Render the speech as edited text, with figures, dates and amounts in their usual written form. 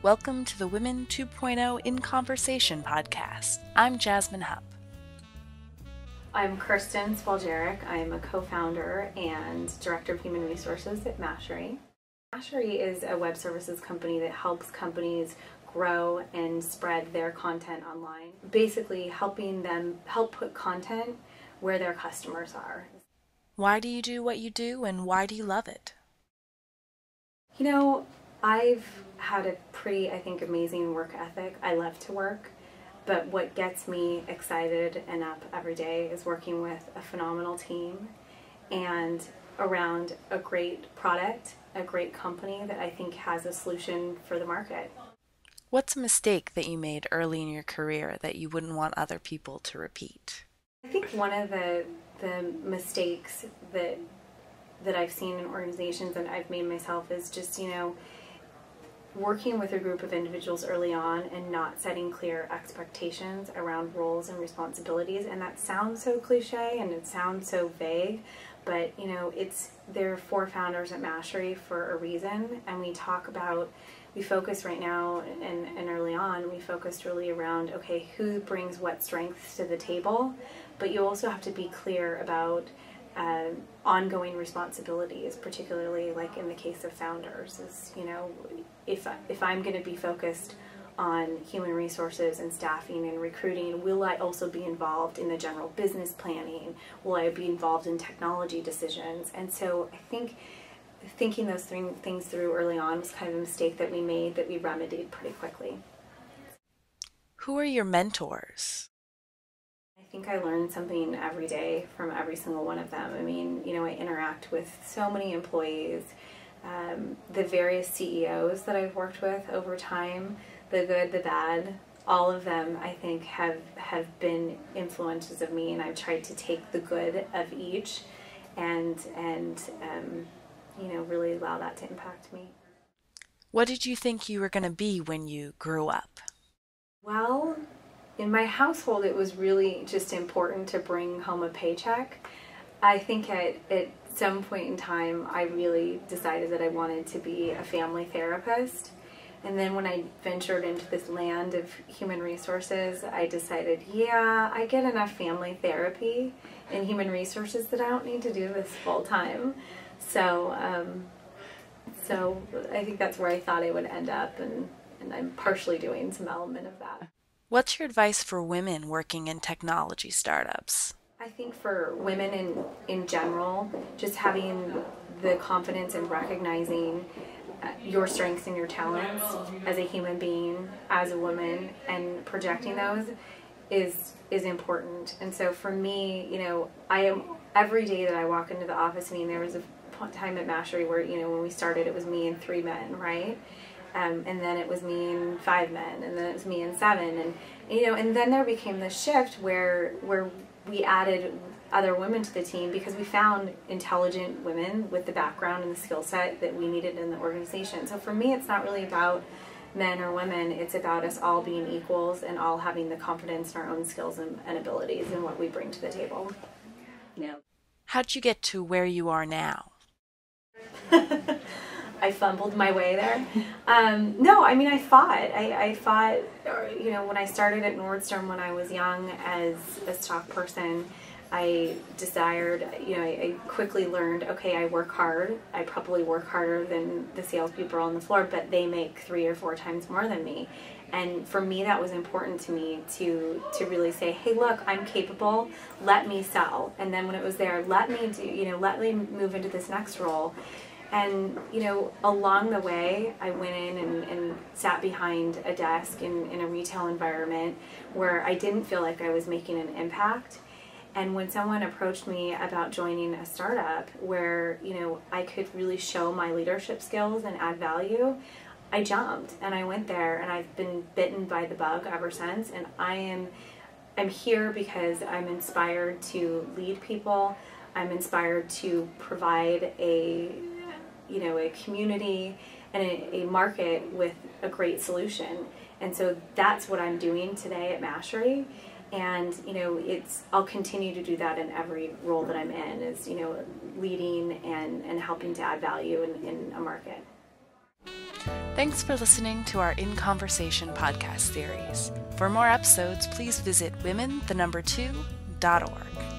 Welcome to the Women 2.0 in Conversation podcast. I'm Jasmine Hupp. I'm Kristen Spoljaric. I'm a co-founder and director of human resources at Mashery. Mashery is a web services company that helps companies grow and spread their content online, basically helping them put content where their customers are. Why do you do what you do, and why do you love it? You know, I've had a pretty, amazing work ethic. I love to work, but what gets me excited and up every day is working with a phenomenal team and around a great product, a great company that I think has a solution for the market. What's a mistake that you made early in your career that you wouldn't want other people to repeat? I think one of the mistakes that I've seen in organizations and I've made myself is just, working with a group of individuals early on and not setting clear expectations around roles and responsibilities. And that sounds so cliche and it sounds so vague, but there are 4 founders at Mashery for a reason, and we focus right now and early on, we focused really around, okay, who brings what strengths to the table, but you also have to be clear about ongoing responsibilities, particularly like in the case of founders, is, if I'm going to be focused on human resources and staffing and recruiting, will I also be involved in the general business planning? Will I be involved in technology decisions? And so I think thinking those things through early on was kind of a mistake that we made that we remedied pretty quickly. Who are your mentors? I think I learn something every day from every single one of them. I mean, I interact with so many employees, the various CEOs that I've worked with over time, the good, the bad, all of them I think have been influences of me, and I've tried to take the good of each and really allow that to impact me. What did you think you were going to be when you grew up? Well, in my household, it was really just important to bring home a paycheck. I think at some point in time, I really decided that I wanted to be a family therapist. And then when I ventured into this land of human resources, I decided, I get enough family therapy and human resources that I don't need to do this full time. So I think that's where I thought I would end up, and I'm partially doing some element of that. What's your advice for women working in technology startups? I think for women in general, just having the confidence and recognizing your strengths and your talents as a human being, as a woman, and projecting those is important. And so for me, I am, every day that I walk into the office, there was a time at Mashery where, when we started, it was me and 3 men, right? And then it was me and 5 men, and then it was me and 7, and then there became this shift where we added other women to the team because we found intelligent women with the background and the skill set that we needed in the organization. So for me, it's not really about men or women, it's about us all being equals and all having the confidence in our own skills and abilities and what we bring to the table. Yeah. How'd you get to where you are now? I fumbled my way there. No, I fought. I fought, when I started at Nordstrom when I was young as a stock person, I quickly learned, okay, I work hard. I probably work harder than the salespeople on the floor, but they make 3 or 4 times more than me. And for me, that was important to me to really say, hey, look, I'm capable. Let me sell. And then when it was there, let me move into this next role. And, along the way, I went in and sat behind a desk in a retail environment where I didn't feel like I was making an impact. And when someone approached me about joining a startup where, I could really show my leadership skills and add value, I jumped and I went there, and I've been bitten by the bug ever since. And I'm here because I'm inspired to lead people. I'm inspired to provide a community and a market with a great solution. And so that's what I'm doing today at Mashery. And I'll continue to do that in every role that I'm in, is leading and helping to add value in a market. Thanks for listening to our In Conversation podcast series. For more episodes, please visit women2.org.